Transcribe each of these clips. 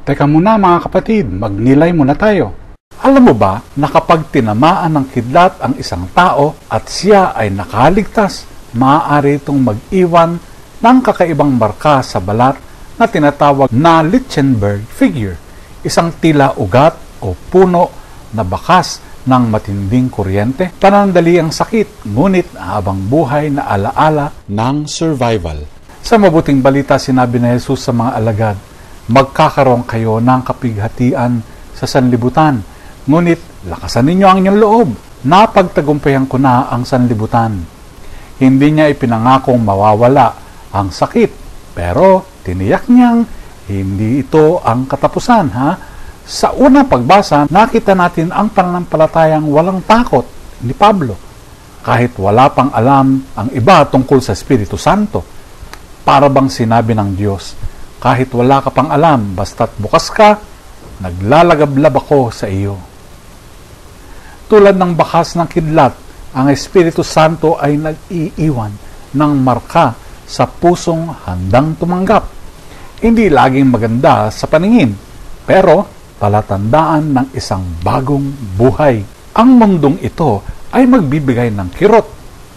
Teka muna mga kapatid, magnilay muna tayo. Alam mo ba na kapag tinamaan ng kidlat ang isang tao at siya ay nakaligtas, maaari itong mag-iwan ng kakaibang marka sa balat na tinatawag na Lichtenberg figure, isang tila ugat o puno na bakas ng matinding kuryente. Panandali ang sakit, ngunit habang buhay na alaala ng survival. Sa mabuting balita, sinabi na Jesus sa mga alagad, magkakaroon kayo ng kapighatian sa sanlibutan, ngunit lakasan ninyo ang inyong loob. Napagtagumpayan ko na ang sanlibutan. Hindi niya ipinangakong mawawala ang sakit, pero tiniyak niyang hindi ito ang katapusan. Sa unang pagbasa, nakita natin ang pananampalatayang walang takot ni Pablo, kahit wala pang alam ang iba tungkol sa Espiritu Santo. Para bang sinabi ng Diyos, kahit wala ka pang alam, basta't bukas ka, naglalagablab ako sa iyo. Tulad ng bakas ng kidlat, ang Espiritu Santo ay nag-iiwan ng marka sa pusong handang tumanggap. Hindi laging maganda sa paningin, pero palatandaan ng isang bagong buhay. Ang mundong ito ay magbibigay ng kirot,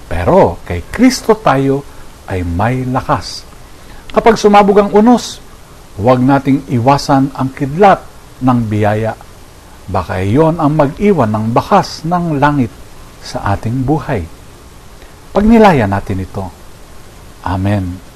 pero kay Kristo tayo ay may lakas. Kapag sumabog ang unos, huwag nating iwasan ang kidlat ng biyaya. Baka iyon ang mag-iwan ng bakas ng langit sa ating buhay. Pagnilayan natin ito. Amen.